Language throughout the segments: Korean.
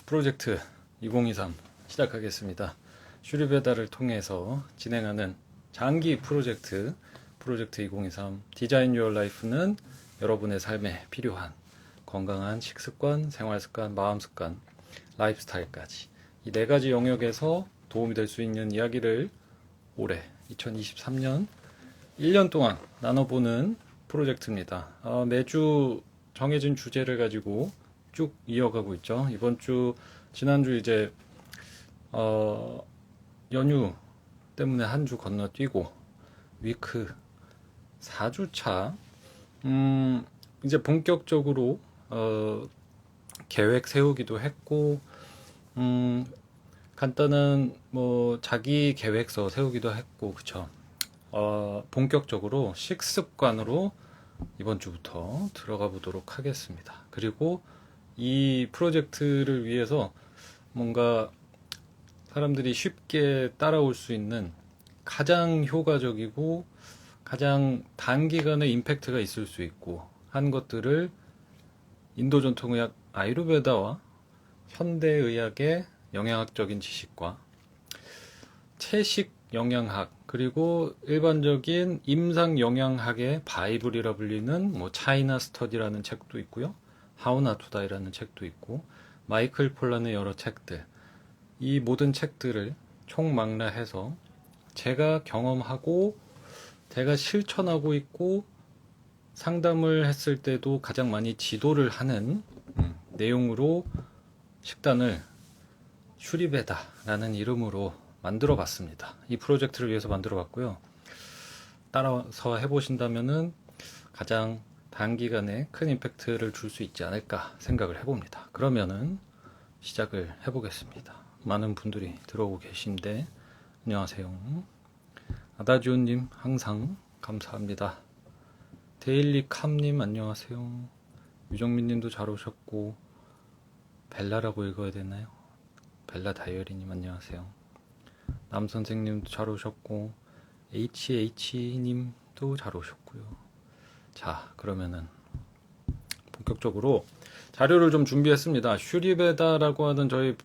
프로젝트 2023 시작하겠습니다. 슈리 배달을 통해서 진행하는 장기 프로젝트 2023 디자인 유어 라이프는 여러분의 삶에 필요한 건강한 식습관, 생활습관, 마음습관, 라이프스타일까지 이 네 가지 영역에서 도움이 될 수 있는 이야기를 올해 2023년 1년 동안 나눠보는 프로젝트입니다. 매주 정해진 주제를 가지고 쭉 이어가고 있죠. 지난주 이제 연휴 때문에 한 주 건너뛰고 위크 4주차 이제 본격적으로 계획 세우기도 했고 간단한 뭐 자기 계획서 세우기도 했고 그쵸. 본격적으로 식습관으로 이번 주부터 들어가 보도록 하겠습니다. 그리고 이 프로젝트를 위해서 뭔가 사람들이 쉽게 따라올 수 있는 가장 효과적이고 가장 단기간에 임팩트가 있을 수 있고 한 것들을 인도 전통의학 아유르베다와 현대의학의 영양학적인 지식과 채식 영양학 그리고 일반적인 임상 영양학의 바이블이라 불리는 뭐 차이나 스터디라는 책도 있고요. 하우 나투 다이라는 책도 있고 마이클 폴란의 여러 책들 이 모든 책들을 총망라해서 제가 경험하고 제가 실천하고 있고 상담을 했을 때도 가장 많이 지도를 하는 내용으로 식단을 슈리베다라는 이름으로 만들어 봤습니다. 이 프로젝트를 위해서 만들어 봤고요. 따라서 해보신다면은 가장 단기간에 큰 임팩트를 줄 수 있지 않을까 생각을 해봅니다. 그러면은 시작을 해보겠습니다. 많은 분들이 들어오고 계신데 안녕하세요. 아다지오님 항상 감사합니다. 데일리캄님 안녕하세요. 유정민님도 잘 오셨고 벨라라고 읽어야 되나요? 벨라 다이어리님 안녕하세요. 남선생님도 잘 오셨고 HH님도 잘 오셨고요. 자 그러면은 본격적으로 자료를 좀 준비했습니다. 슈리베다라고 하는 저희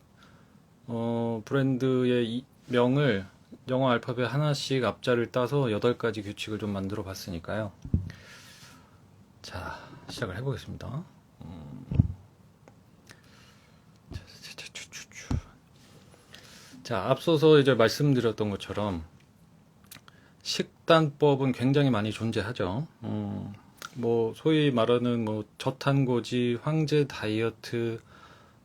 브랜드의 명을 영어 알파벳 하나씩 앞자를 따서 8가지 규칙을 좀 만들어 봤으니까요. 자 시작을 해보겠습니다. 자 앞서서 이제 말씀드렸던 것처럼 식단법은 굉장히 많이 존재하죠. 뭐 소위 말하는 뭐 저탄고지, 황제 다이어트,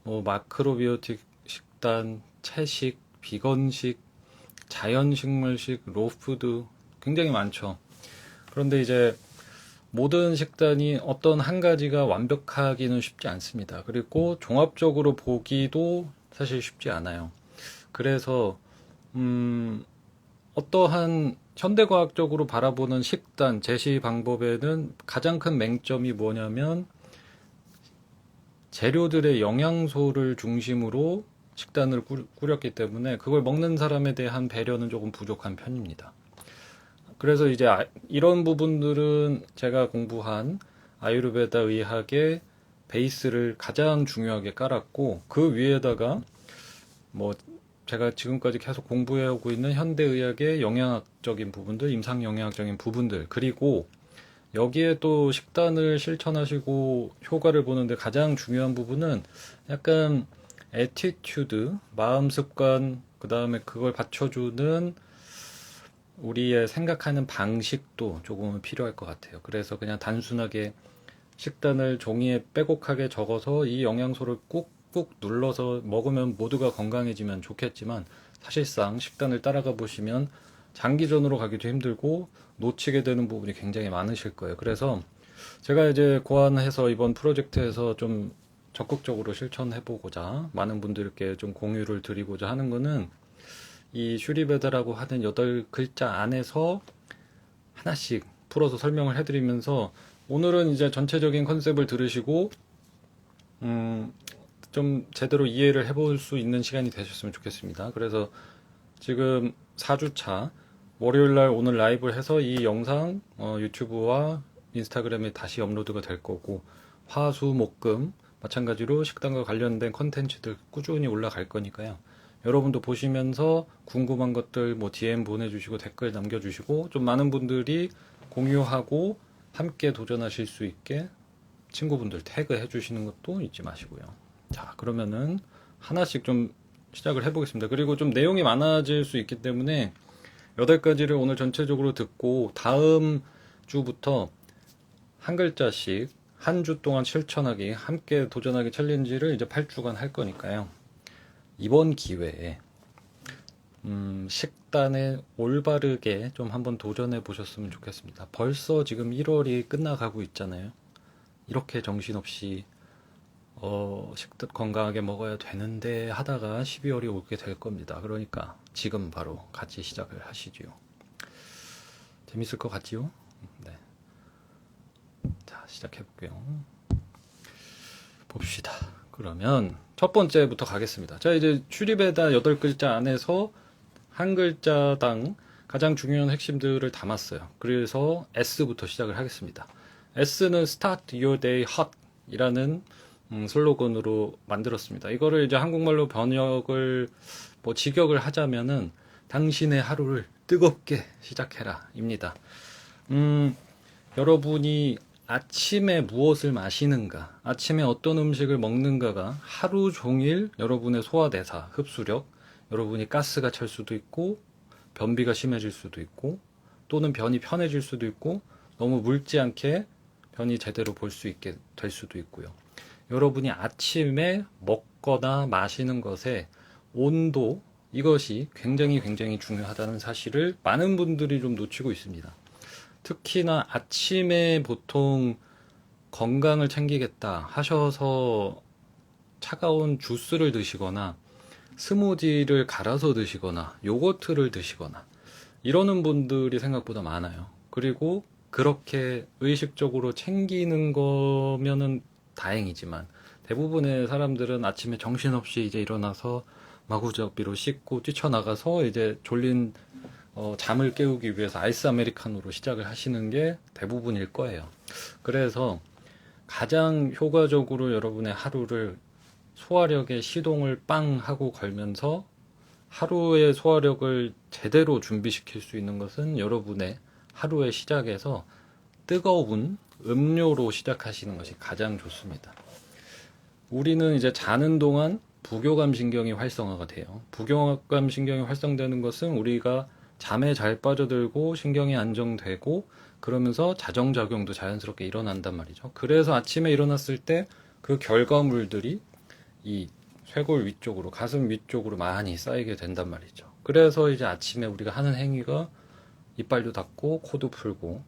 뭐 마크로비오틱 식단, 채식, 비건식, 자연식물식, 로푸드 굉장히 많죠. 그런데 이제 모든 식단이 어떤 한 가지가 완벽하기는 쉽지 않습니다. 그리고 종합적으로 보기도 사실 쉽지 않아요. 그래서 어떠한 현대과학적으로 바라보는 식단 제시 방법에는 가장 큰 맹점이 뭐냐면 재료들의 영양소를 중심으로 식단을 꾸렸기 때문에 그걸 먹는 사람에 대한 배려는 조금 부족한 편입니다. 그래서 이제 이런 부분들은 제가 공부한 아유르베다 의학의 베이스를 가장 중요하게 깔았고 그 위에다가 뭐 제가 지금까지 계속 공부해오고 있는 현대의학의 영양학적인 부분들, 임상영양학적인 부분들, 그리고 여기에 또 식단을 실천하시고 효과를 보는데 가장 중요한 부분은 약간 애티튜드, 마음 습관, 그 다음에 그걸 받쳐주는 우리의 생각하는 방식도 조금은 필요할 것 같아요. 그래서 그냥 단순하게 식단을 종이에 빼곡하게 적어서 이 영양소를 꾹꾹 눌러서 먹으면 모두가 건강해지면 좋겠지만 사실상 식단을 따라가 보시면 장기전으로 가기도 힘들고 놓치게 되는 부분이 굉장히 많으실 거예요. 그래서 제가 이제 고안해서 이번 프로젝트에서 좀 적극적으로 실천해보고자 많은 분들께 좀 공유를 드리고자 하는 거는 이 슈리베다라고 하는 8글자 안에서 하나씩 풀어서 설명을 해드리면서 오늘은 이제 전체적인 컨셉을 들으시고 좀 제대로 이해를 해볼 수 있는 시간이 되셨으면 좋겠습니다. 그래서 지금 4주차 월요일날 오늘 라이브를 해서 이 영상 유튜브와 인스타그램에 다시 업로드가 될 거고 화수목금 마찬가지로 식단과 관련된 컨텐츠들 꾸준히 올라갈 거니까요. 여러분도 보시면서 궁금한 것들 뭐 DM 보내주시고 댓글 남겨주시고 좀 많은 분들이 공유하고 함께 도전하실 수 있게 친구분들 태그해 주시는 것도 잊지 마시고요. 자, 그러면은 하나씩 좀 시작을 해보겠습니다. 그리고 좀 내용이 많아질 수 있기 때문에 8가지를 오늘 전체적으로 듣고 다음 주부터 한 글자씩 한 주 동안 실천하기 함께 도전하기 챌린지를 이제 8주간 할 거니까요. 이번 기회에 식단에 올바르게 좀 한번 도전해 보셨으면 좋겠습니다. 벌써 지금 1월이 끝나가고 있잖아요. 이렇게 정신없이 식단 건강하게 먹어야 되는데 하다가 12월이 오게 될 겁니다. 그러니까 지금 바로 같이 시작을 하시지요. 재밌을 것 같지요? 네. 자, 시작해 볼게요. 봅시다. 그러면 첫 번째부터 가겠습니다. 자, 이제 출입에다 8글자 안에서 한 글자당 가장 중요한 핵심들을 담았어요. 그래서 S부터 시작을 하겠습니다. S는 Start Your Day Hot 이라는 슬로건으로 만들었습니다. 이거를 이제 한국말로 번역을 직역을 하자면은 당신의 하루를 뜨겁게 시작해라 입니다. 여러분이 아침에 무엇을 마시는가, 아침에 어떤 음식을 먹는가가 하루 종일 여러분의 소화대사, 흡수력, 여러분이 가스가 찰 수도 있고 변비가 심해질 수도 있고 또는 변이 편해질 수도 있고 너무 묽지 않게 변이 제대로 볼 수 있게 될 수도 있고요. 여러분이 아침에 먹거나 마시는 것의 온도, 이것이 굉장히 중요하다는 사실을 많은 분들이 좀 놓치고 있습니다. 특히나 아침에 보통 건강을 챙기겠다 하셔서 차가운 주스를 드시거나 스무디를 갈아서 드시거나 요거트를 드시거나 이러는 분들이 생각보다 많아요. 그리고 그렇게 의식적으로 챙기는 거면은 다행이지만 대부분의 사람들은 아침에 정신없이 이제 일어나서 마구잡이로 씻고 뛰쳐나가서 이제 졸린 잠을 깨우기 위해서 아이스 아메리카노로 시작을 하시는 게 대부분일 거예요. 그래서 가장 효과적으로 여러분의 하루를 소화력의 시동을 빵 하고 걸면서 하루의 소화력을 제대로 준비시킬 수 있는 것은 여러분의 하루의 시작에서 뜨거운 음료로 시작하시는 것이 가장 좋습니다. 우리는 이제 자는 동안 부교감 신경이 활성화가 돼요. 부교감 신경이 활성되는 것은 우리가 잠에 잘 빠져들고 신경이 안정되고 그러면서 자정작용도 자연스럽게 일어난단 말이죠. 그래서 아침에 일어났을 때 그 결과물들이 이 쇄골 위쪽으로, 가슴 위쪽으로 많이 쌓이게 된단 말이죠. 그래서 이제 아침에 우리가 하는 행위가 이빨도 닫고 코도 풀고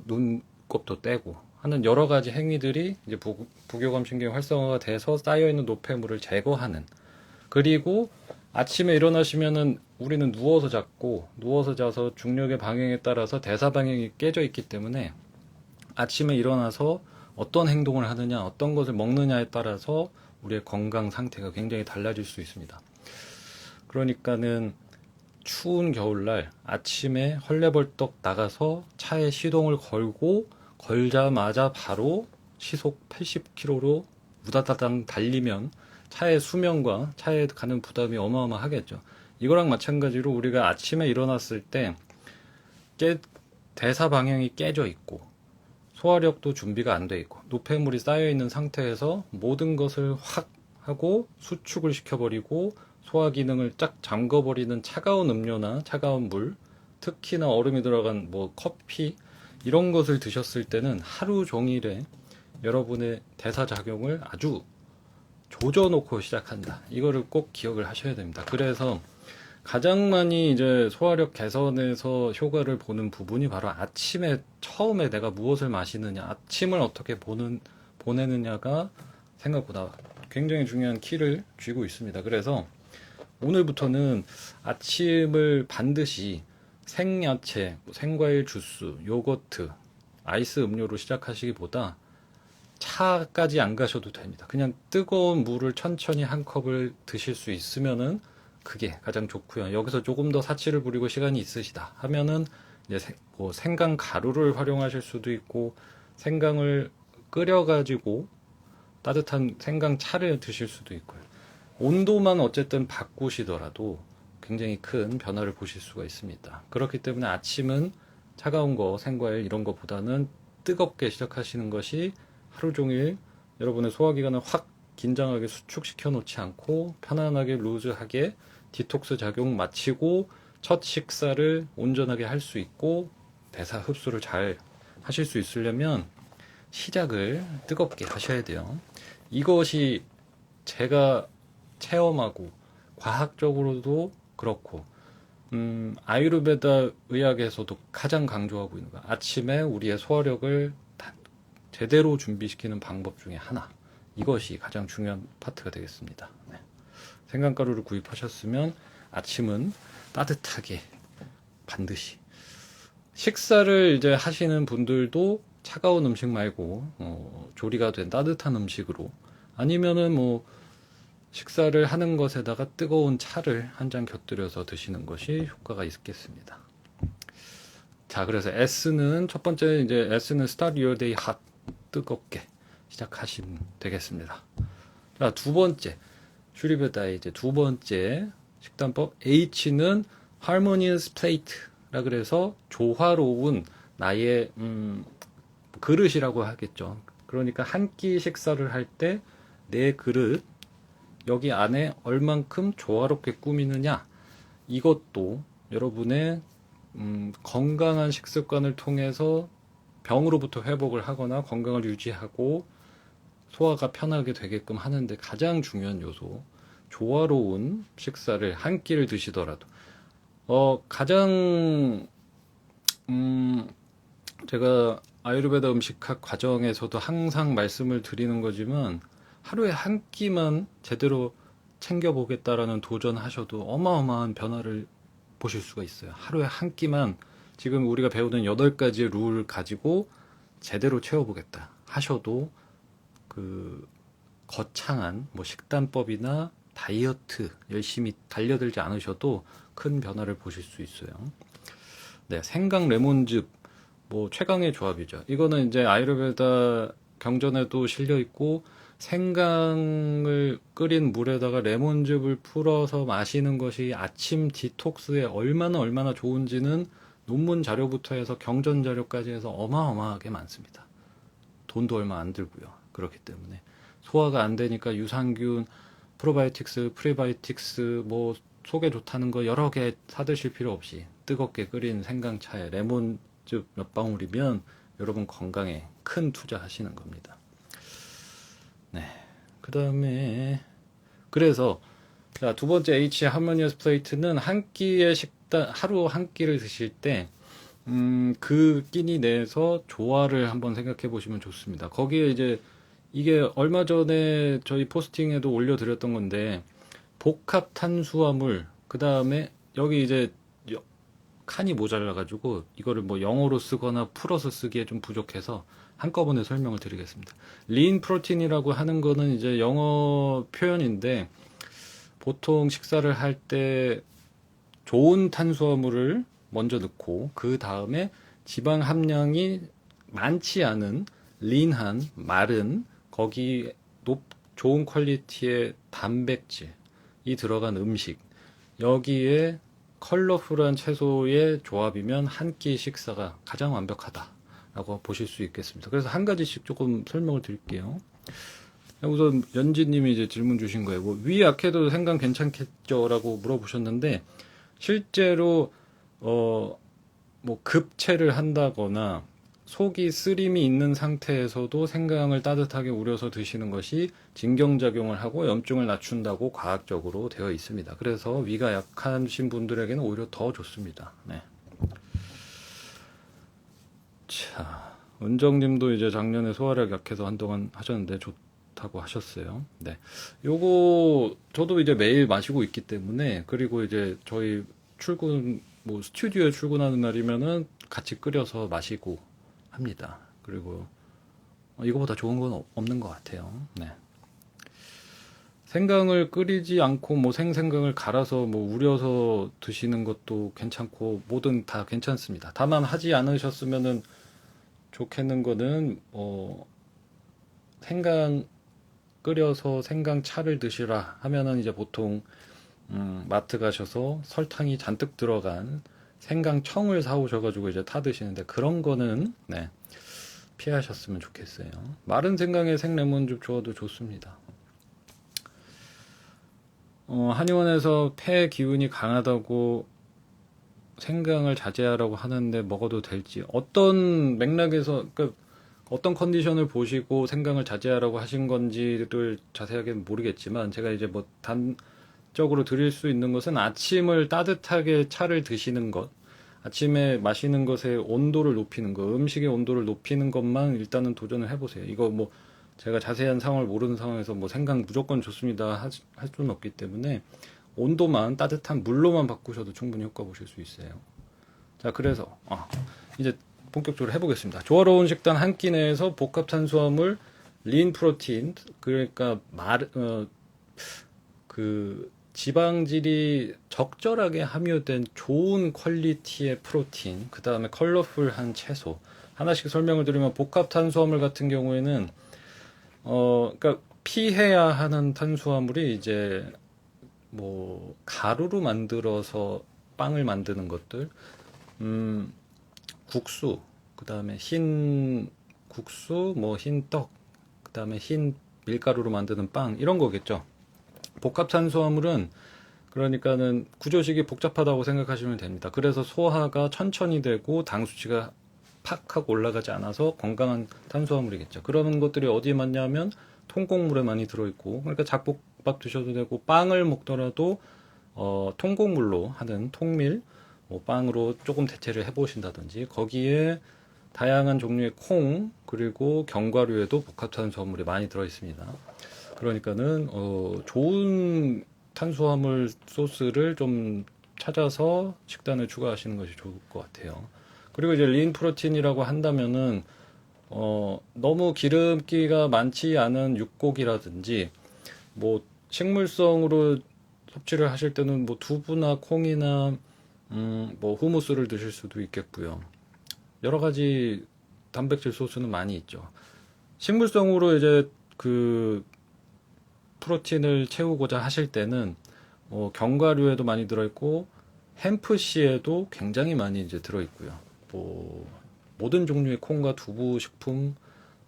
눈곱도 떼고 하는 여러 가지 행위들이 이제 부교감 신경 활성화가 돼서 쌓여있는 노폐물을 제거하는, 그리고 아침에 일어나시면은 우리는 누워서 자서 중력의 방향에 따라서 대사 방향이 깨져 있기 때문에 아침에 일어나서 어떤 행동을 하느냐, 어떤 것을 먹느냐에 따라서 우리의 건강 상태가 굉장히 달라질 수 있습니다. 그러니까는 추운 겨울날 아침에 헐레벌떡 나가서 차에 시동을 걸자마자 바로 시속 80km로 우다다당 달리면 차의 수명과 차에 가는 부담이 어마어마하겠죠. 이거랑 마찬가지로 우리가 아침에 일어났을 때 대사 방향이 깨져 있고 소화력도 준비가 안 돼 있고 노폐물이 쌓여 있는 상태에서 모든 것을 확 하고 수축을 시켜버리고 소화 기능을 쫙 잠궈버리는 차가운 음료나 차가운 물, 특히나 얼음이 들어간 커피 이런 것을 드셨을 때는 하루 종일에 여러분의 대사 작용을 아주 조져놓고 시작한다. 이거를 꼭 기억을 하셔야 됩니다. 그래서 가장 많이 이제 소화력 개선에서 효과를 보는 부분이 바로 아침에 처음에 내가 무엇을 마시느냐, 아침을 어떻게 보내느냐가 생각보다 굉장히 중요한 키를 쥐고 있습니다. 그래서 오늘부터는 아침을 반드시 생야채, 생과일 주스, 요거트, 아이스 음료로 시작하시기보다 차까지 안 가셔도 됩니다. 그냥 뜨거운 물을 천천히 한 컵을 드실 수 있으면은 그게 가장 좋고요. 여기서 조금 더 사치를 부리고 시간이 있으시다 하면은 이제 생강 가루를 활용하실 수도 있고 생강을 끓여가지고 따뜻한 생강차를 드실 수도 있고요. 온도만 어쨌든 바꾸시더라도 굉장히 큰 변화를 보실 수가 있습니다. 그렇기 때문에 아침은 차가운 거, 생과일 이런 것보다는 뜨겁게 시작하시는 것이 하루 종일 여러분의 소화기관을 확 긴장하게 수축시켜 놓지 않고 편안하게 루즈하게 디톡스 작용 마치고 첫 식사를 온전하게 할 수 있고 대사 흡수를 잘 하실 수 있으려면 시작을 뜨겁게 하셔야 돼요. 이것이 제가 체험하고 과학적으로도 그렇고 아유르베다 의학에서도 가장 강조하고 있는 거 아침에 우리의 소화력을 제대로 준비시키는 방법 중에 하나 이것이 가장 중요한 파트가 되겠습니다. 네. 생강가루를 구입하셨으면 아침은 따뜻하게 반드시 식사를 이제 하시는 분들도 차가운 음식 말고 조리가 된 따뜻한 음식으로 아니면은 뭐 식사를 하는 것에다가 뜨거운 차를 한 잔 곁들여서 드시는 것이 효과가 있겠습니다. 자, 그래서 S는 첫 번째 이제 S는 Start Your Day Hot 뜨겁게 시작하시면 되겠습니다. 자, 두 번째 슈리베다의 이제 두 번째 식단법 H는 Harmonious Plate라 그래서 조화로운 나의 그릇이라고 하겠죠. 그러니까 한 끼 식사를 할 때 내 그릇 여기 안에 얼만큼 조화롭게 꾸미느냐 이것도 여러분의 건강한 식습관을 통해서 병으로부터 회복을 하거나 건강을 유지하고 소화가 편하게 되게끔 하는데 가장 중요한 요소 조화로운 식사를 한 끼를 드시더라도 가장 제가 아유르베다 음식학 과정에서도 항상 말씀을 드리는 거지만 하루에 한 끼만 제대로 챙겨보겠다라는 도전하셔도 어마어마한 변화를 보실 수가 있어요. 하루에 한 끼만 지금 우리가 배우는 8가지의 룰을 가지고 제대로 채워보겠다 하셔도 그 거창한 뭐 식단법이나 다이어트 열심히 달려들지 않으셔도 큰 변화를 보실 수 있어요. 네, 생강 레몬즙 뭐 최강의 조합이죠. 이거는 이제 아유르베다 경전에도 실려 있고 생강을 끓인 물에다가 레몬즙을 풀어서 마시는 것이 아침 디톡스에 얼마나 좋은지는 논문 자료부터 해서 경전 자료까지 해서 어마어마하게 많습니다. 돈도 얼마 안 들고요. 그렇기 때문에 소화가 안 되니까 유산균, 프로바이오틱스, 프리바이오틱스 뭐 속에 좋다는 거 여러 개 사드실 필요 없이 뜨겁게 끓인 생강차에 레몬즙 몇 방울이면 여러분 건강에 큰 투자하시는 겁니다. 네. 그 다음에 그래서 자, 두 번째 H 하모니어스 플레이트는 한 끼의 식단 하루 한 끼를 드실 때 그 끼니 내에서 조화를 한번 생각해 보시면 좋습니다. 거기에 이제 이게 얼마 전에 저희 포스팅에도 올려드렸던 건데 복합 탄수화물 그 다음에 여기 이제 칸이 모자라가지고 이거를 뭐 영어로 쓰거나 풀어서 쓰기에 좀 부족해서 한꺼번에 설명을 드리겠습니다. 린 프로틴이라고 하는 거는 이제 영어 표현인데 보통 식사를 할 때 좋은 탄수화물을 먼저 넣고 그 다음에 지방 함량이 많지 않은 린한 마른 거기 좋은 퀄리티의 단백질이 들어간 음식 여기에 컬러풀한 채소의 조합이면 한 끼 식사가 가장 완벽하다라고 보실 수 있겠습니다. 그래서 한 가지씩 조금 설명을 드릴게요. 우선 연지님이 이제 질문 주신 거예요. 뭐 위 약해도 생강 괜찮겠죠?라고 물어보셨는데 실제로 뭐 급체를 한다거나 속이 쓰림이 있는 상태에서도 생강을 따뜻하게 우려서 드시는 것이 진경작용을 하고 염증을 낮춘다고 과학적으로 되어 있습니다. 그래서 위가 약하신 분들에게는 오히려 더 좋습니다. 네. 자, 은정님도 이제 작년에 소화력 약해서 한동안 하셨는데 좋다고 하셨어요. 네. 요거 저도 이제 매일 마시고 있기 때문에 그리고 이제 저희 출근 뭐 스튜디오에 출근하는 날이면은 같이 끓여서 마시고 합니다. 그리고 이거보다 좋은 건 없는 것 같아요. 네. 생강을 끓이지 않고 뭐 생생강을 갈아서 뭐 우려서 드시는 것도 괜찮고 뭐든 다 괜찮습니다. 다만 하지 않으셨으면은 좋겠는 거는 생강 끓여서 생강차를 드시라 하면은 이제 보통 마트 가셔서 설탕이 잔뜩 들어간 생강청을 사오셔가지고 이제 타 드시는데 그런 거는 네, 피하셨으면 좋겠어요. 마른 생강에 생레몬즙 줘도 좋습니다. 한의원에서 폐 기운이 강하다고 생강을 자제하라고 하는데 먹어도 될지 어떤 맥락에서 그러니까 어떤 컨디션을 보시고 생강을 자제하라고 하신 건지를 자세하게 모르겠지만 제가 이제 뭐 단적으로 드릴 수 있는 것은 아침을 따뜻하게 차를 드시는 것, 아침에 마시는 것의 온도를 높이는 것, 음식의 온도를 높이는 것만 일단은 도전을 해보세요. 이거 뭐 제가 자세한 상황을 모르는 상황에서 뭐 생강 무조건 좋습니다 할 수는 없기 때문에 온도만 따뜻한 물로만 바꾸셔도 충분히 효과 보실 수 있어요. 자, 그래서 이제 본격적으로 해보겠습니다. 조화로운 식단 한 끼 내에서 복합 탄수화물, 린 프로틴, 그러니까 그 지방질이 적절하게 함유된 좋은 퀄리티의 프로틴, 그 다음에 컬러풀한 채소. 하나씩 설명을 드리면 복합 탄수화물 같은 경우에는 그러니까 피해야 하는 탄수화물이 이제 뭐 가루로 만들어서 빵을 만드는 것들, 국수, 그 다음에 흰 국수, 뭐 흰 떡, 그 다음에 흰 밀가루로 만드는 빵 이런 거겠죠. 복합 탄수화물은 그러니까는 구조식이 복잡하다고 생각하시면 됩니다. 그래서 소화가 천천히 되고 당 수치가 팍 하고 올라가지 않아서 건강한 탄수화물이겠죠. 그런 것들이 어디에 많냐면 통곡물에 많이 들어있고, 그러니까 잡곡밥 드셔도 되고 빵을 먹더라도 통곡물로 하는 통밀 뭐 빵으로 조금 대체를 해보신다든지, 거기에 다양한 종류의 콩 그리고 견과류에도 복합 탄수화물이 많이 들어있습니다. 그러니까는 좋은 탄수화물 소스를 좀 찾아서 식단을 추가하시는 것이 좋을 것 같아요. 그리고 이제 린 프로틴이라고 한다면은 너무 기름기가 많지 않은 육고기라든지 뭐 식물성으로 섭취를 하실 때는 뭐 두부나 콩이나 뭐 후무스를 드실 수도 있겠고요. 여러 가지 단백질 소스는 많이 있죠. 식물성으로 이제 그 프로틴을 채우고자 하실 때는 견과류에도 많이 들어있고 햄프씨에도 굉장히 많이 이제 들어있고요. 뭐 모든 종류의 콩과 두부 식품,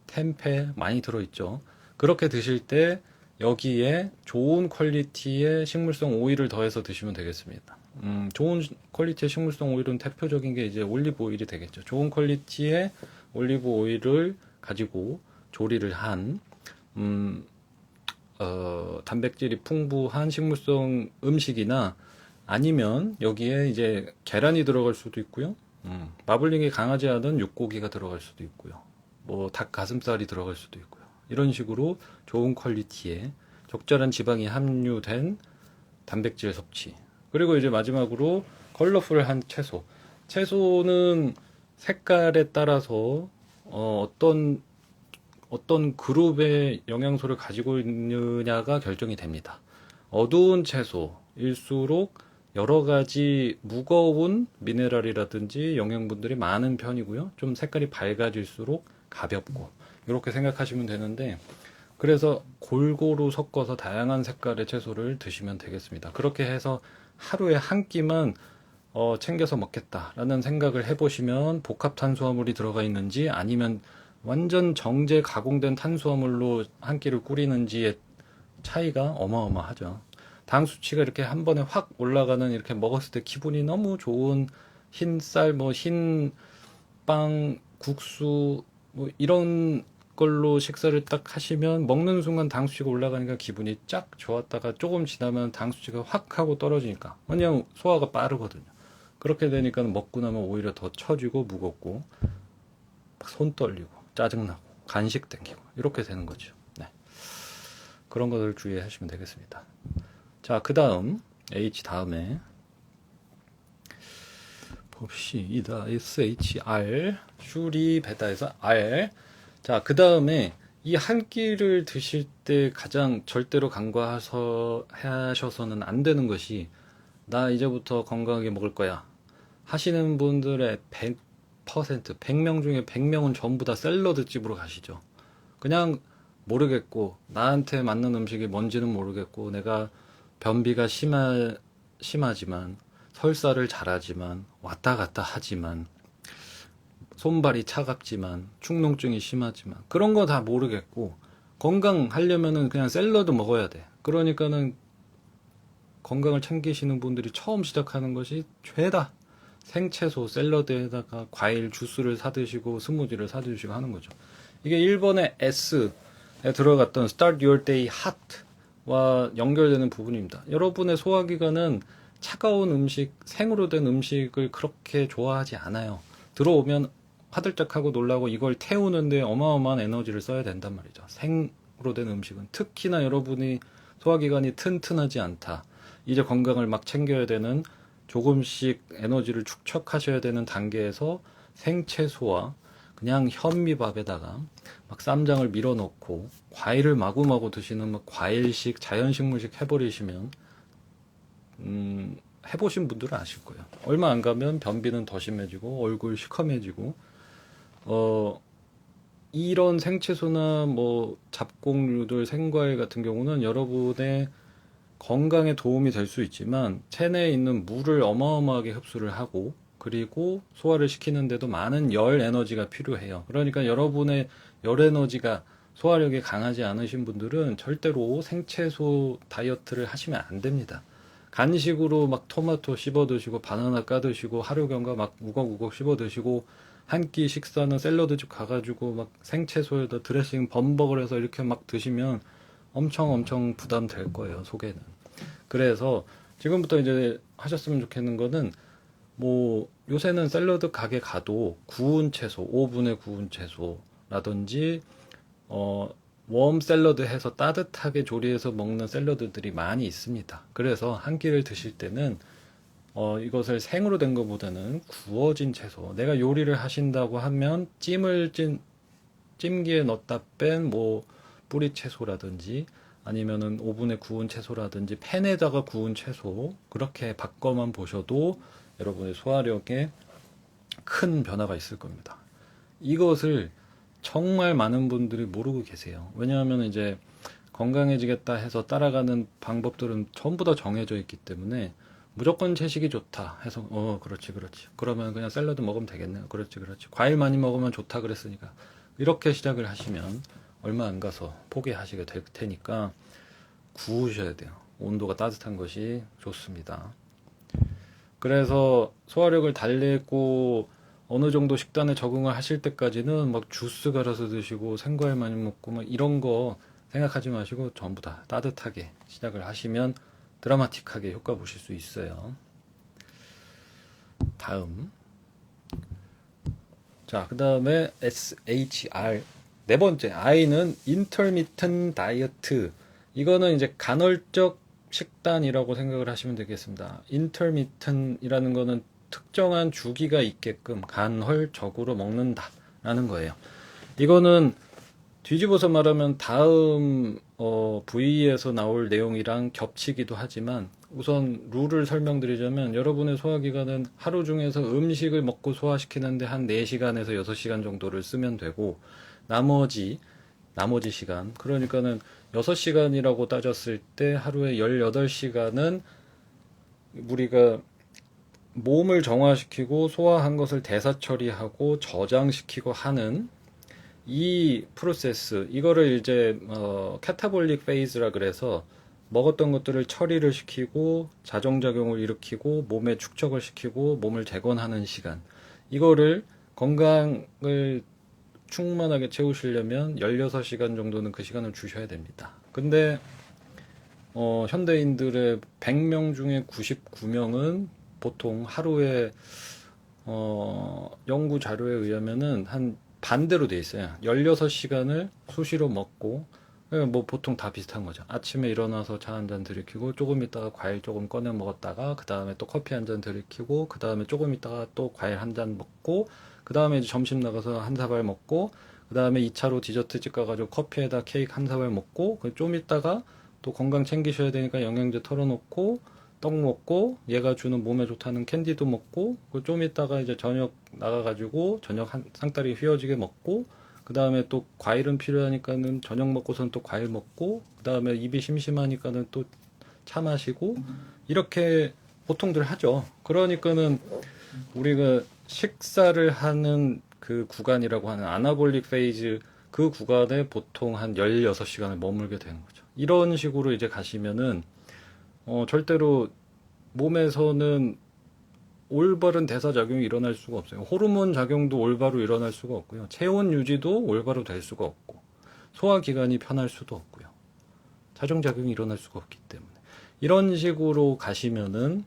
템페 많이 들어있죠. 그렇게 드실 때 여기에 좋은 퀄리티의 식물성 오일을 더해서 드시면 되겠습니다. 좋은 퀄리티의 식물성 오일은 대표적인 게 이제 올리브 오일이 되겠죠. 좋은 퀄리티의 올리브 오일을 가지고 조리를 한 단백질이 풍부한 식물성 음식이나 아니면 여기에 이제 계란이 들어갈 수도 있고요. 마블링이 강하지 않은 육고기가 들어갈 수도 있고요. 뭐 닭 가슴살이 들어갈 수도 있고요. 이런 식으로 좋은 퀄리티의 적절한 지방이 함유된 단백질 섭취. 그리고 이제 마지막으로 컬러풀한 채소. 채소는 색깔에 따라서 어떤 그룹의 영양소를 가지고 있느냐가 결정이 됩니다. 어두운 채소일수록 여러 가지 무거운 미네랄이라든지 영양분들이 많은 편이고요. 좀 색깔이 밝아질수록 가볍고 이렇게 생각하시면 되는데, 그래서 골고루 섞어서 다양한 색깔의 채소를 드시면 되겠습니다. 그렇게 해서 하루에 한 끼만 챙겨서 먹겠다라는 생각을 해보시면 복합 탄수화물이 들어가 있는지 아니면 완전 정제 가공된 탄수화물로 한 끼를 꾸리는지의 차이가 어마어마하죠. 당 수치가 이렇게 한 번에 확 올라가는, 이렇게 먹었을 때 기분이 너무 좋은 흰쌀, 뭐 흰 빵, 국수 뭐 이런 걸로 식사를 딱 하시면 먹는 순간 당 수치가 올라가니까 기분이 쫙 좋았다가 조금 지나면 당 수치가 확 하고 떨어지니까, 왜냐면 소화가 빠르거든요. 그렇게 되니까 먹고 나면 오히려 더 처지고 무겁고 손 떨리고 짜증나고 간식 땡기고 이렇게 되는 거죠. 네. 그런 것을 주의하시면 되겠습니다. 자, 그 다음 H 다음에 봅시다. SHR 슈리 베다에서 R. 자, 그 다음에 이 한 끼를 드실 때 가장 절대로 간과하셔서는 안 되는 것이, 나 이제부터 건강하게 먹을 거야 하시는 분들의 100%, 100명 중에 100명은 전부 다 샐러드 집으로 가시죠. 그냥 모르겠고 나한테 맞는 음식이 뭔지는 모르겠고 내가 변비가 심하지만 설사를 잘하지만 왔다 갔다 하지만 손발이 차갑지만 축농증이 심하지만 그런 거 다 모르겠고 건강하려면은 그냥 샐러드 먹어야 돼. 그러니까는 건강을 챙기시는 분들이 처음 시작하는 것이 죄다. 생채소 샐러드에다가 과일 주스를 사드시고 스무디를 사드시고 하는 거죠. 이게 일본의 S에 들어갔던 Start Your Day Hot와 연결되는 부분입니다. 여러분의 소화기관은 차가운 음식, 생으로 된 음식을 그렇게 좋아하지 않아요. 들어오면 화들짝하고 놀라고 이걸 태우는데 어마어마한 에너지를 써야 된단 말이죠. 생으로 된 음식은 특히나 여러분이 소화기관이 튼튼하지 않다. 이제 건강을 막 챙겨야 되는 조금씩 에너지를 축적하셔야 되는 단계에서 생채소와 그냥 현미밥에다가 막 쌈장을 밀어 넣고 과일을 마구마구 드시는 막 과일식 자연식물식 해버리시면 해보신 분들은 아실 거예요. 얼마 안 가면 변비는 더 심해지고 얼굴 시커매지고 이런 생채소나 뭐 잡곡류들 생과일 같은 경우는 여러분의 건강에 도움이 될 수 있지만 체내에 있는 물을 어마어마하게 흡수를 하고 그리고 소화를 시키는데도 많은 열 에너지가 필요해요. 그러니까 여러분의 열 에너지가 소화력이 강하지 않으신 분들은 절대로 생채소 다이어트를 하시면 안 됩니다. 간식으로 막 토마토 씹어 드시고 바나나 까 드시고 하루경과 막 우걱우걱 씹어 드시고 한 끼 식사는 샐러드집 가가지고 막 생채소에다 드레싱 범벅을 해서 이렇게 막 드시면 엄청 부담 될 거예요, 속에는. 그래서 지금부터 이제 하셨으면 좋겠는 거는 뭐 요새는 샐러드 가게 가도 구운 채소, 오븐에 구운 채소라든지 웜 샐러드 해서 따뜻하게 조리해서 먹는 샐러드들이 많이 있습니다. 그래서 한 끼를 드실 때는 이것을 생으로 된 것보다는 구워진 채소. 내가 요리를 하신다고 하면 찜기에 넣었다 뺀 뭐 뿌리 채소라든지 아니면은 오븐에 구운 채소라든지 팬에다가 구운 채소 그렇게 바꿔만 보셔도 여러분의 소화력에 큰 변화가 있을 겁니다. 이것을 정말 많은 분들이 모르고 계세요. 왜냐하면 이제 건강해지겠다 해서 따라가는 방법들은 전부 다 정해져 있기 때문에 무조건 채식이 좋다 해서 그렇지 그러면 그냥 샐러드 먹으면 되겠네. 그렇지 과일 많이 먹으면 좋다 그랬으니까 이렇게 시작을 하시면 얼마 안 가서 포기하시게 될 테니까 구우셔야 돼요. 온도가 따뜻한 것이 좋습니다. 그래서 소화력을 달래고 어느 정도 식단에 적응을 하실 때까지는 막 주스 갈아서 드시고 생과일 많이 먹고 막 이런 거 생각하지 마시고 전부 다 따뜻하게 시작을 하시면 드라마틱하게 효과 보실 수 있어요. 다음. 자, 그 다음에 SHR. 네 번째, I는 Intermittent Diet. 이거는 이제 간헐적 식단이라고 생각을 하시면 되겠습니다. Intermittent이라는 거는 특정한 주기가 있게끔 간헐적으로 먹는다라는 거예요. 이거는 뒤집어서 말하면 다음 V에서 나올 내용이랑 겹치기도 하지만 우선 룰을 설명드리자면 여러분의 소화기관은 하루 중에서 음식을 먹고 소화시키는데 한 4시간에서 6시간 정도를 쓰면 되고 나머지 시간 그러니까는 6시간이라고 따졌을 때 하루에 18시간은 우리가 몸을 정화시키고 소화한 것을 대사 처리하고 저장시키고 하는 이 프로세스 이거를 이제 캐타볼릭 페이즈라 그래서 먹었던 것들을 처리를 시키고 자정작용을 일으키고 몸에 축적을 시키고 몸을 재건하는 시간 이거를 건강을 충만하게 채우시려면 16시간 정도는 그 시간을 주셔야 됩니다. 근데 현대인들의 100명 중에 99명은 보통 하루에 연구 자료에 의하면은 한 반대로 돼 있어요. 16시간을 수시로 먹고 뭐 보통 다 비슷한 거죠. 아침에 일어나서 차 한 잔 들이키고 조금 있다가 과일 조금 꺼내 먹었다가 그 다음에 또 커피 한 잔 들이키고 그 다음에 조금 있다가 또 과일 한 잔 먹고 그 다음에 이제 점심 나가서 한 사발 먹고 그 다음에 2차로 디저트집 가가지고 커피에다 케이크 한 사발 먹고 좀 있다가 또 건강 챙기셔야 되니까 영양제 털어놓고 떡 먹고 얘가 주는 몸에 좋다는 캔디도 먹고 좀 있다가 이제 저녁 나가가지고 저녁 한 상다리 휘어지게 먹고 그 그 다음에 또 과일은 필요하니까는 저녁 먹고선 또 과일 먹고, 그 다음에 입이 심심하니까는 또 차 마시고, 이렇게 보통들 하죠. 그러니까는 우리가 식사를 하는 그 구간이라고 하는 아나볼릭 페이즈, 그 구간에 보통 한 16시간을 머물게 되는 거죠. 이런 식으로 이제 가시면은 절대로 몸에서는 올바른 대사 작용이 일어날 수가 없어요. 호르몬 작용도 올바로 일어날 수가 없고요. 체온 유지도 올바로 될 수가 없고, 소화기관이 편할 수도 없고요. 자정 작용이 일어날 수가 없기 때문에 이런 식으로 가시면은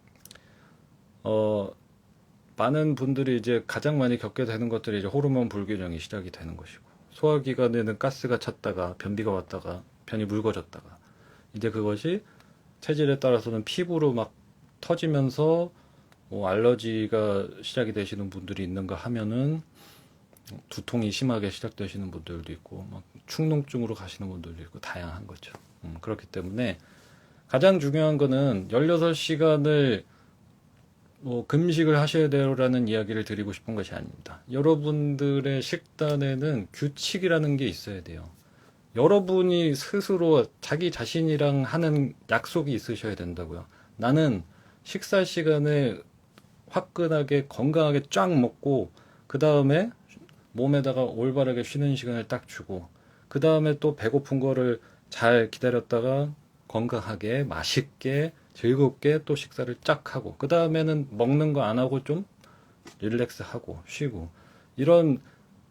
많은 분들이 이제 가장 많이 겪게 되는 것들이 이제 호르몬 불균형이 시작이 되는 것이고, 소화기관에는 가스가 찼다가 변비가 왔다가 변이 묽어졌다가, 이제 그것이 체질에 따라서는 피부로 막 터지면서 알러지가 시작이 되시는 분들이 있는가 하면은 두통이 심하게 시작되시는 분들도 있고, 막 축농증으로 가시는 분들도 있고, 다양한 거죠. 그렇기 때문에 가장 중요한 거는 16시간을 금식을 하셔야 돼요라는 이야기를 드리고 싶은 것이 아닙니다. 여러분들의 식단에는 규칙이라는 게 있어야 돼요. 여러분이 스스로 자기 자신이랑 하는 약속이 있으셔야 된다고요. 나는 식사 시간에 화끈하게 건강하게 쫙 먹고, 그 다음에 몸에다가 올바르게 쉬는 시간을 딱 주고, 그 다음에 또 배고픈 거를 잘 기다렸다가 건강하게 맛있게 즐겁게 또 식사를 쫙 하고, 그 다음에는 먹는 거 안 하고 좀 릴렉스 하고 쉬고, 이런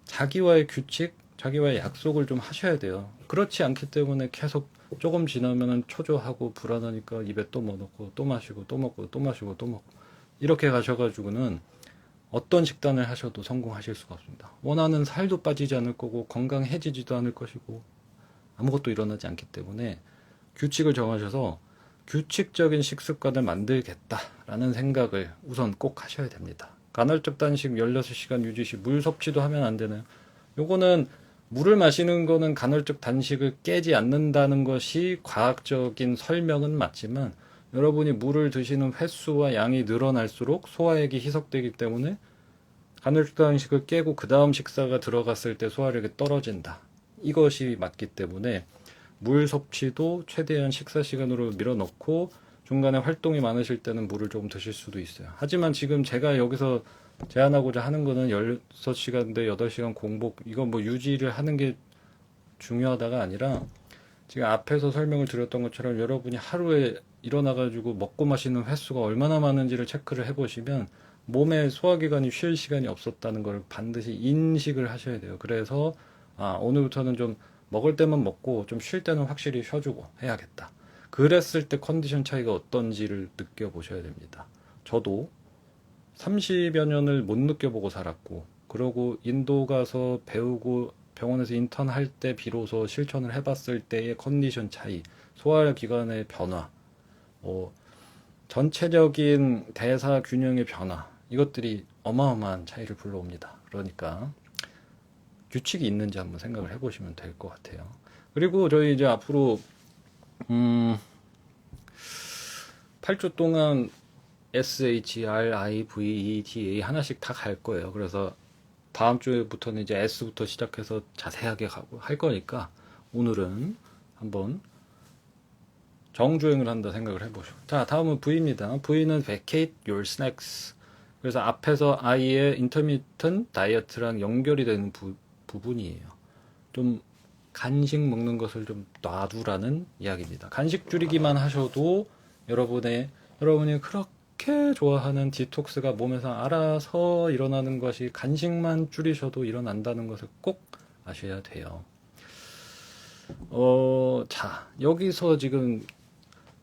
자기와의 규칙, 자기와의 약속을 좀 하셔야 돼요. 그렇지 않기 때문에 계속 조금 지나면은 초조하고 불안하니까 입에 또 뭐 넣고 또 마시고 또 먹고 또 마시고 또 먹고, 이렇게 가셔가지고는 어떤 식단을 하셔도 성공하실 수가 없습니다. 원하는 살도 빠지지 않을 거고 건강해지지도 않을 것이고 아무것도 일어나지 않기 때문에 규칙을 정하셔서 규칙적인 식습관을 만들겠다라는 생각을 우선 꼭 하셔야 됩니다. 간헐적 단식 16시간 유지 시 물 섭취도 하면 안 되나요? 요거는 물을 마시는 거는 간헐적 단식을 깨지 않는다는 것이 과학적인 설명은 맞지만, 여러분이 물을 드시는 횟수와 양이 늘어날수록 소화액이 희석되기 때문에 간헐적 단식을 깨고 그 다음 식사가 들어갔을 때 소화력이 떨어진다. 이것이 맞기 때문에 물 섭취도 최대한 식사 시간으로 밀어넣고, 중간에 활동이 많으실 때는 물을 조금 드실 수도 있어요. 하지만 지금 제가 여기서 제안하고자 하는 거는 16시간 대 8시간 공복, 이건 뭐 유지를 하는 게 중요하다가 아니라, 지금 앞에서 설명을 드렸던 것처럼 여러분이 하루에 일어나가지고 먹고 마시는 횟수가 얼마나 많은지를 체크를 해보시면 몸에 소화기관이 쉴 시간이 없었다는 걸 반드시 인식을 하셔야 돼요. 그래서 오늘부터는 좀 먹을 때만 먹고 좀 쉴 때는 확실히 쉬어주고 해야겠다. 그랬을 때 컨디션 차이가 어떤지를 느껴보셔야 됩니다. 저도 30여 년을 못 느껴보고 살았고, 그러고 인도 가서 배우고 병원에서 인턴할 때 비로소 실천을 해봤을 때의 컨디션 차이, 소화기관의 변화, 전체적인 대사 균형의 변화, 이것들이 어마어마한 차이를 불러옵니다. 그러니까 규칙이 있는지 한번 생각을 해보시면 될 것 같아요. 그리고 저희 이제 앞으로 8주 동안 SHRIVETA 하나씩 다 갈 거예요. 그래서 다음 주부터는 이제 S부터 시작해서 자세하게 가고 할 거니까, 오늘은 한번 정주행을 한다 생각을 해보시고. 자, 다음은 V입니다. V는 Vacate Your Snacks. 그래서 앞에서 I의 Intermittent Diet랑 연결이 되는 부분이에요. 좀 간식 먹는 것을 좀 놔두라는 이야기입니다. 간식 줄이기만 하셔도 여러분이 그렇게 좋아하는 디톡스가 몸에서 알아서 일어나는 것이, 간식만 줄이셔도 일어난다는 것을 꼭 아셔야 돼요. 자, 여기서 지금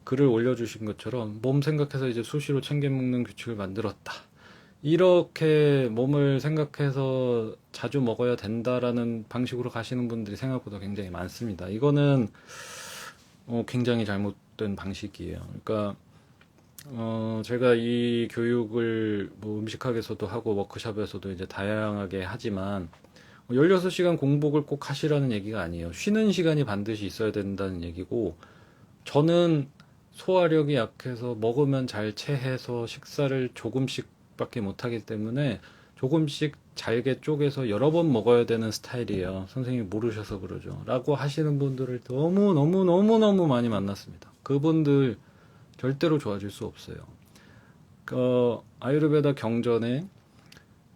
글을 올려주신 것처럼 몸 생각해서 이제 수시로 챙겨 먹는 규칙을 만들었다. 이렇게 몸을 생각해서 자주 먹어야 된다라는 방식으로 가시는 분들이 생각보다 굉장히 많습니다. 이거는 굉장히 잘못된 방식이에요. 그러니까 제가 이 교육을 뭐 음식학에서도 하고 워크숍에서도 이제 다양하게 하지만 16시간 공복을 꼭 하시라는 얘기가 아니에요. 쉬는 시간이 반드시 있어야 된다는 얘기고, 저는 소화력이 약해서 먹으면 잘 체해서 식사를 조금씩 밖에 못하기 때문에 조금씩 잘게 쪼개서 여러 번 먹어야 되는 스타일이에요. 선생님이 모르셔서 그러죠. 라고 하시는 분들을 너무 많이 만났습니다. 그분들 절대로 좋아질 수 없어요. 아유르베다 경전에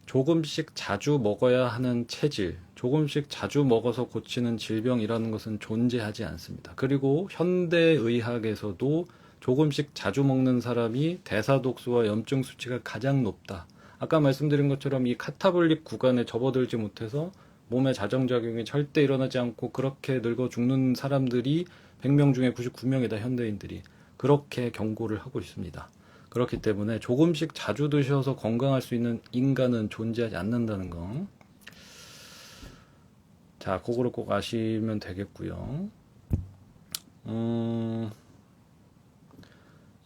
조금씩 자주 먹어야 하는 체질, 조금씩 자주 먹어서 고치는 질병이라는 것은 존재하지 않습니다. 그리고 현대의학에서도 조금씩 자주 먹는 사람이 대사독소와 염증 수치가 가장 높다. 아까 말씀드린 것처럼 이 카타볼릭 구간에 접어들지 못해서 몸의 자정작용이 절대 일어나지 않고 그렇게 늙어 죽는 사람들이 100명 중에 99명이다, 현대인들이. 그렇게 경고를 하고 있습니다. 그렇기 때문에 조금씩 자주 드셔서 건강할 수 있는 인간은 존재하지 않는다는 거. 자, 그거를 꼭 아시면 되겠고요.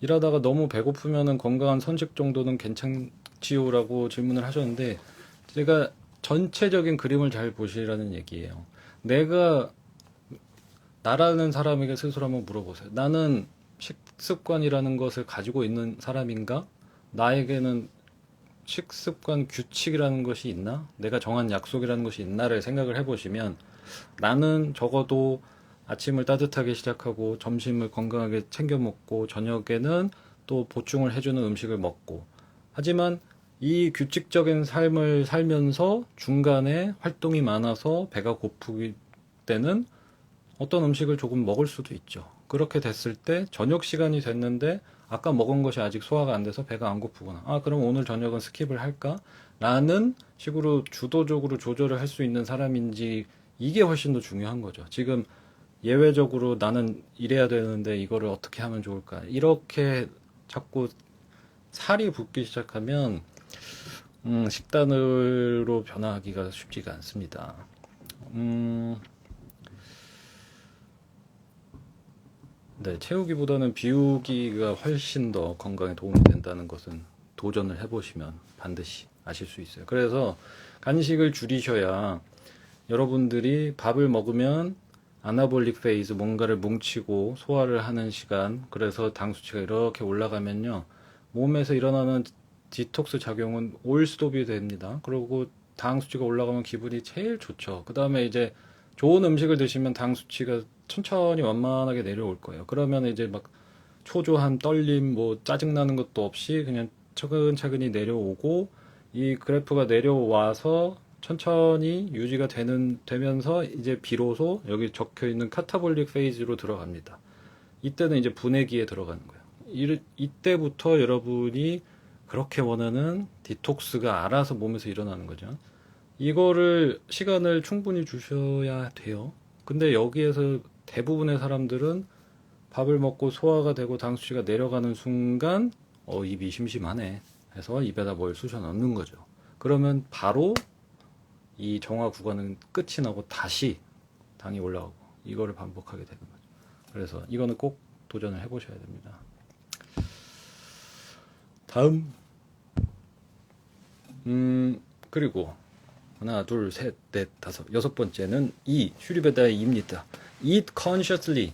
일하다가 너무 배고프면은 건강한 선식 정도는 괜찮지요라고 질문을 하셨는데, 제가 전체적인 그림을 잘 보시라는 얘기예요. 나라는 사람에게 스스로 한번 물어보세요. 나는 식습관이라는 것을 가지고 있는 사람인가? 나에게는 식습관 규칙이라는 것이 있나? 내가 정한 약속이라는 것이 있나를 생각을 해보시면, 나는 적어도 아침을 따뜻하게 시작하고 점심을 건강하게 챙겨 먹고 저녁에는 또 보충을 해주는 음식을 먹고, 하지만 이 규칙적인 삶을 살면서 중간에 활동이 많아서 배가 고프기 때는 어떤 음식을 조금 먹을 수도 있죠. 그렇게 됐을 때 저녁 시간이 됐는데 아까 먹은 것이 아직 소화가 안 돼서 배가 안 고프거나, 그럼 오늘 저녁은 스킵을 할까? 라는 식으로 주도적으로 조절을 할 수 있는 사람인지, 이게 훨씬 더 중요한 거죠. 지금 예외적으로 나는 이래야 되는데 이거를 어떻게 하면 좋을까? 이렇게 자꾸 살이 붙기 시작하면 식단으로 변화하기가 쉽지가 않습니다. 네, 채우기보다는 비우기가 훨씬 더 건강에 도움이 된다는 것은 도전을 해보시면 반드시 아실 수 있어요. 그래서 간식을 줄이셔야 여러분들이 밥을 먹으면 아나볼릭 페이즈, 뭔가를 뭉치고 소화를 하는 시간, 그래서 당 수치가 이렇게 올라가면요, 몸에서 일어나는 디톡스 작용은 올스톱이 됩니다. 그리고 당 수치가 올라가면 기분이 제일 좋죠. 그 다음에 이제 좋은 음식을 드시면 당 수치가 천천히 완만하게 내려올 거예요. 그러면 이제 막 초조함, 떨림, 뭐 짜증나는 것도 없이 그냥 차근차근히 내려오고, 이 그래프가 내려와서 천천히 유지가 되면서 이제 비로소 여기 적혀 있는 카타볼릭 페이즈로 들어갑니다. 이때는 이제 분해기에 들어가는 거예요. 이때부터 여러분이 그렇게 원하는 디톡스가 알아서 몸에서 일어나는 거죠. 이거를 시간을 충분히 주셔야 돼요. 근데 여기에서 대부분의 사람들은 밥을 먹고 소화가 되고 당 수치가 내려가는 순간 입이 심심하네 해서 입에다 뭘 쑤셔 넣는 거죠. 그러면 바로 이 정화 구간은 끝이 나고 다시 당이 올라가고, 이거를 반복하게 되는 거죠. 그래서 이거는 꼭 도전을 해보셔야 됩니다. 다음, 그리고 하나, 둘, 셋, 넷, 다섯, 여섯 번째는 슈리베다의 입니다. Eat consciously.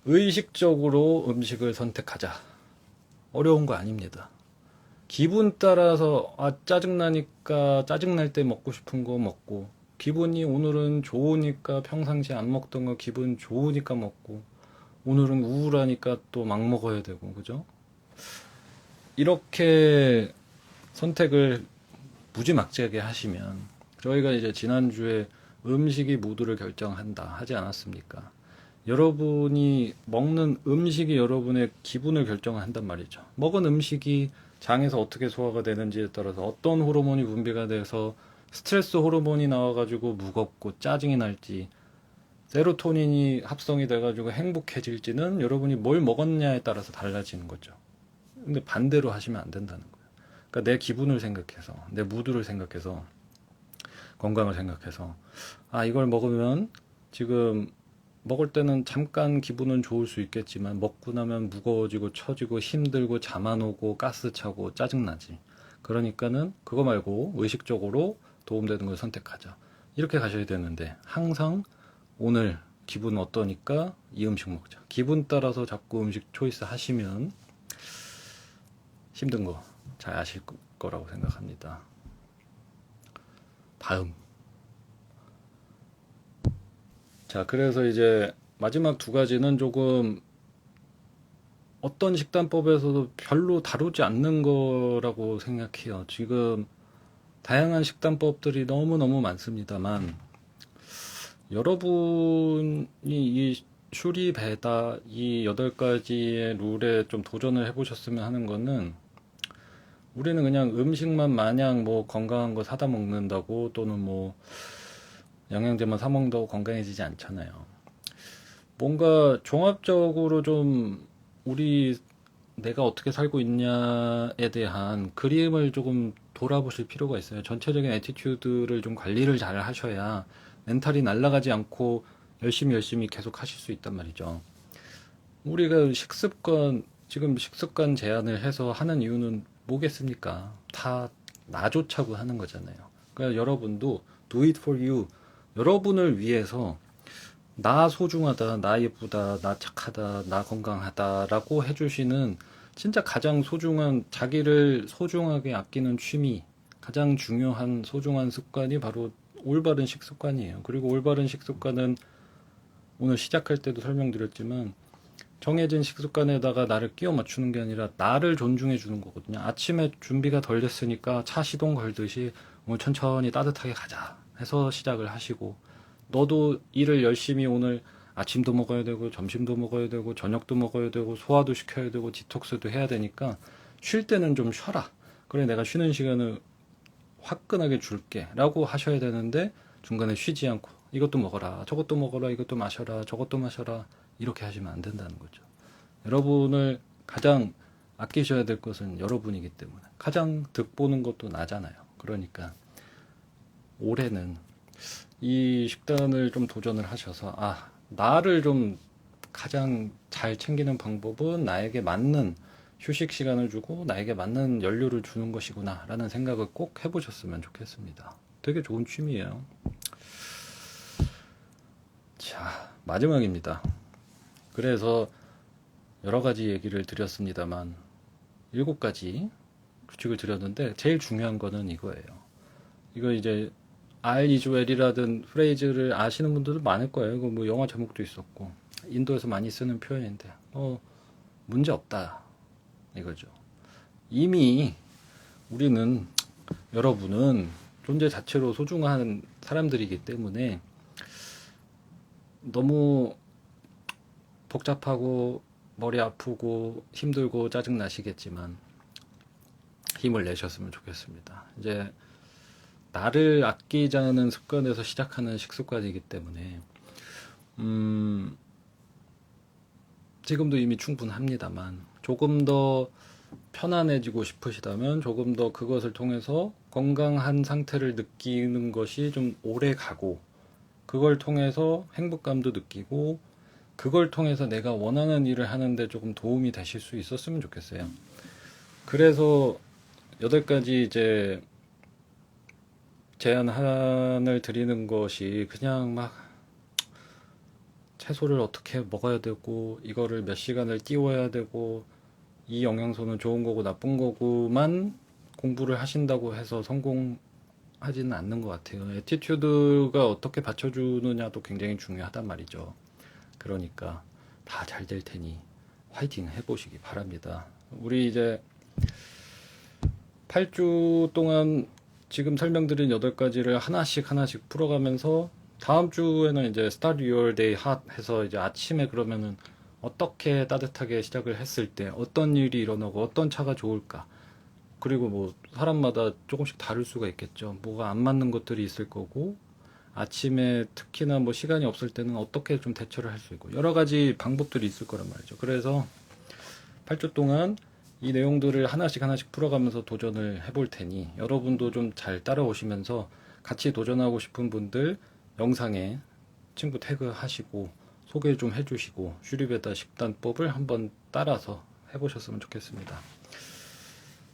의식적으로 음식을 선택하자. 어려운 거 아닙니다. 기분 따라서 짜증나니까 짜증날 때 먹고 싶은 거 먹고, 기분이 오늘은 좋으니까 평상시 안 먹던 거 기분 좋으니까 먹고, 오늘은 우울하니까 또 막 먹어야 되고, 그죠? 이렇게 선택을 무지막지하게 하시면, 저희가 이제 지난주에 음식이 무드를 결정한다 하지 않았습니까? 여러분이 먹는 음식이 여러분의 기분을 결정한단 말이죠. 먹은 음식이 장에서 어떻게 소화가 되는지에 따라서 어떤 호르몬이 분비가 돼서 스트레스 호르몬이 나와가지고 무겁고 짜증이 날지, 세로토닌이 합성이 돼가지고 행복해질지는 여러분이 뭘 먹었냐에 따라서 달라지는 거죠. 근데 반대로 하시면 안 된다는 거예요. 그러니까 내 기분을 생각해서, 내 무드를 생각해서, 건강을 생각해서, 이걸 먹으면 지금 먹을 때는 잠깐 기분은 좋을 수 있겠지만 먹고 나면 무거워지고 처지고 힘들고 잠 안 오고 가스 차고 짜증나지. 그러니까는 그거 말고 의식적으로 도움되는 걸 선택하자. 이렇게 가셔야 되는데, 항상 오늘 기분 어떠니까 이 음식 먹자. 기분 따라서 자꾸 음식 초이스 하시면 힘든 거 잘 아실 거라고 생각합니다. 다음. 자, 그래서 이제 마지막 두 가지는 조금 어떤 식단법에서도 별로 다루지 않는 거라고 생각해요. 지금 다양한 식단법들이 너무너무 많습니다만, 여러분이 이 슈리 베다 이 8가지의 룰에 좀 도전을 해보셨으면 하는 거는, 우리는 그냥 음식만 마냥 뭐 건강한 거 사다 먹는다고 또는 뭐 영양제만 사 먹는다고 건강해지지 않잖아요. 뭔가 종합적으로 좀 우리 내가 어떻게 살고 있냐에 대한 그림을 조금 돌아보실 필요가 있어요. 전체적인 애티튜드를 좀 관리를 잘 하셔야 멘탈이 날아가지 않고 열심히 계속 하실 수 있단 말이죠. 우리가 지금 식습관 제한을 해서 하는 이유는 뭐겠습니까? 다 나 좋자고 하는 거잖아요. 그러니까 여러분도 do it for you. 여러분을 위해서 나 소중하다, 나 예쁘다, 나 착하다, 나 건강하다라고 해주시는 진짜 가장 소중한, 자기를 소중하게 아끼는 취미, 가장 중요한 소중한 습관이 바로 올바른 식습관이에요. 그리고 올바른 식습관은 오늘 시작할 때도 설명드렸지만 정해진 식습관에다가 나를 끼워 맞추는 게 아니라 나를 존중해 주는 거거든요. 아침에 준비가 덜 됐으니까 차 시동 걸듯이 오늘 천천히 따뜻하게 가자 해서 시작을 하시고, 너도 일을 열심히 오늘 아침도 먹어야 되고 점심도 먹어야 되고 저녁도 먹어야 되고 소화도 시켜야 되고 디톡스도 해야 되니까 쉴 때는 좀 쉬어라. 그래, 내가 쉬는 시간을 화끈하게 줄게 라고 하셔야 되는데, 중간에 쉬지 않고 이것도 먹어라, 저것도 먹어라, 이것도 마셔라, 저것도 마셔라, 이렇게 하시면 안 된다는 거죠. 여러분을 가장 아끼셔야 될 것은 여러분이기 때문에 가장 득보는 것도 나잖아요. 그러니까 올해는 이 식단을 좀 도전을 하셔서, 나를 좀 가장 잘 챙기는 방법은 나에게 맞는 휴식 시간을 주고 나에게 맞는 연료를 주는 것이구나 라는 생각을 꼭 해보셨으면 좋겠습니다. 되게 좋은 취미예요. 자, 마지막입니다. 그래서 여러 가지 얘기를 드렸습니다만 7가지 규칙을 드렸는데, 제일 중요한 거는 이거예요. 이거 이제 All is well이라든 프레이즈를 아시는 분들도 많을 거예요. 이거 뭐 영화 제목도 있었고 인도에서 많이 쓰는 표현인데, 문제 없다 이거죠. 이미 우리는, 여러분은 존재 자체로 소중한 사람들이기 때문에 너무 복잡하고 머리 아프고 힘들고 짜증 나시겠지만 힘을 내셨으면 좋겠습니다. 이제 나를 아끼자는 습관에서 시작하는 식습관이기 때문에 지금도 이미 충분합니다만, 조금 더 편안해지고 싶으시다면 조금 더 그것을 통해서 건강한 상태를 느끼는 것이 좀 오래 가고, 그걸 통해서 행복감도 느끼고, 그걸 통해서 내가 원하는 일을 하는데 조금 도움이 되실 수 있었으면 좋겠어요. 그래서 8가지 이제 제안을 드리는 것이 그냥 막 채소를 어떻게 먹어야 되고 이거를 몇 시간을 띄워야 되고 이 영양소는 좋은 거고 나쁜 거고만 공부를 하신다고 해서 성공하지는 않는 것 같아요. 애티튜드가 어떻게 받쳐주느냐도 굉장히 중요하단 말이죠. 그러니까 다 잘 될 테니 화이팅 해보시기 바랍니다. 우리 이제 8주 동안 지금 설명드린 8가지를 하나씩 풀어가면서 다음 주에는 이제 Start Your Day Hot 해서 이제 아침에 그러면은 어떻게 따뜻하게 시작을 했을 때 어떤 일이 일어나고 어떤 차가 좋을까, 그리고 뭐 사람마다 조금씩 다를 수가 있겠죠. 뭐가 안 맞는 것들이 있을 거고, 아침에 특히나 뭐 시간이 없을 때는 어떻게 좀 대처를 할 수 있고 여러 가지 방법들이 있을 거란 말이죠. 그래서 8주 동안 이 내용들을 하나씩 풀어가면서 도전을 해볼 테니 여러분도 좀 잘 따라오시면서 같이 도전하고 싶은 분들 영상에 친구 태그 하시고 소개 좀 해주시고 슈리베다 식단법을 한번 따라서 해보셨으면 좋겠습니다.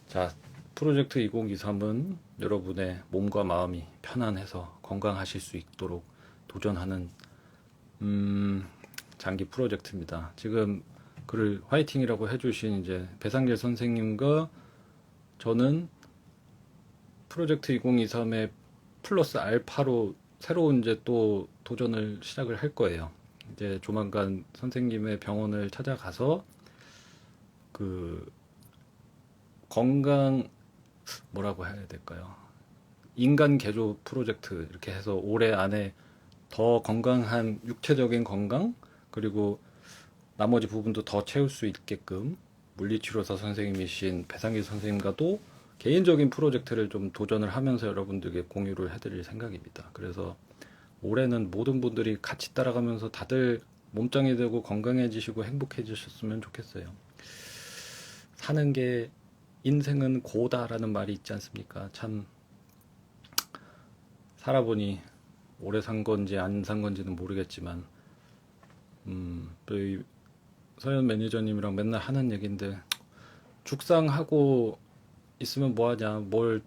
자, 프로젝트 2023은 여러분의 몸과 마음이 편안해서 건강하실 수 있도록 도전하는 장기 프로젝트입니다. 지금 글을 화이팅이라고 해주신 이제 배상길 선생님과 저는 프로젝트 2023의 플러스 알파로 새로운 이제 또 도전을 시작을 할 거예요. 이제 조만간 선생님의 병원을 찾아가서 그 건강 뭐라고 해야 될까요? 인간 개조 프로젝트 이렇게 해서 올해 안에 더 건강한 육체적인 건강 그리고 나머지 부분도 더 채울 수 있게끔 물리치료사 선생님이신 배상길 선생님과도 개인적인 프로젝트를 좀 도전을 하면서 여러분들께 공유를 해드릴 생각입니다. 그래서 올해는 모든 분들이 같이 따라가면서 다들 몸짱이 되고 건강해지시고 행복해지셨으면 좋겠어요. 사는 게 인생은 고다라는 말이 있지 않습니까? 참 살아보니 오래 산 건지 안 산 건지는 모르겠지만 저희 서현 매니저님이랑 맨날 하는 얘기인데 죽상하고 있으면 뭐하냐 뭘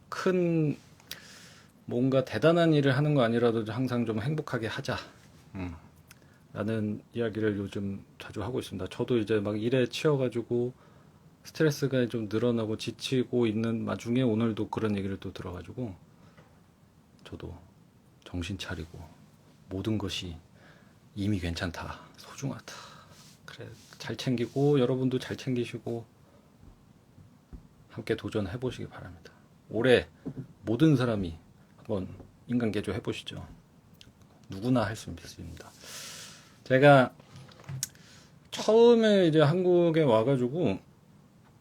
큰 뭔가 대단한 일을 하는 거 아니라도 항상 좀 행복하게 하자 라는 이야기를 요즘 자주 하고 있습니다. 저도 이제 막 일에 치여가지고 스트레스가 좀 늘어나고 지치고 있는 와중에 오늘도 그런 얘기를 또 들어가지고 저도 정신 차리고 모든 것이 이미 괜찮다, 소중하다. 그래, 잘 챙기고 여러분도 잘 챙기시고 함께 도전해 보시기 바랍니다. 올해 모든 사람이 한번 인간 개조 해보시죠. 누구나 할 수 있습니다. 제가 처음에 이제 한국에 와가지고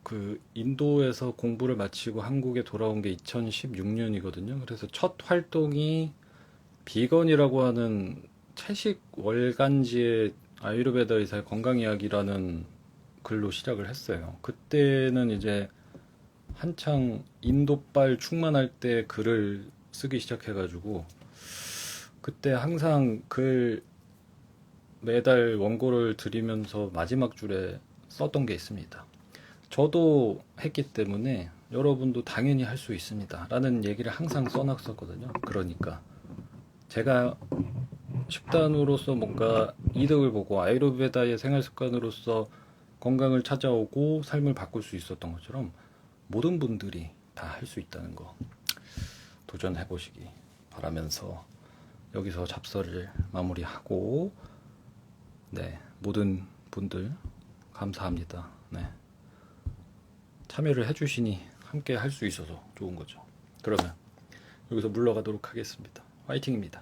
그 인도에서 공부를 마치고 한국에 돌아온 게 2016년이거든요. 그래서 첫 활동이 비건이라고 하는 채식 월간지의 아유르베다 의사의 건강 이야기라는 글로 시작을 했어요. 그때는 이제 한창 인도발 충만할 때 글을 쓰기 시작해가지고 그때 항상 글 매달 원고를 드리면서 마지막 줄에 썼던 게 있습니다. 저도 했기 때문에 여러분도 당연히 할 수 있습니다 라는 얘기를 항상 써놨었거든요. 그러니까 제가 식단으로서 뭔가 이득을 보고 아유르베다의 생활 습관으로서 건강을 찾아오고 삶을 바꿀 수 있었던 것처럼 모든 분들이 다 할 수 있다는 거 도전해 보시기 바라면서 여기서 잡설을 마무리하고 네, 모든 분들 감사합니다. 네. 참여를 해주시니 함께 할 수 있어서 좋은 거죠. 그러면 여기서 물러가도록 하겠습니다. 화이팅입니다.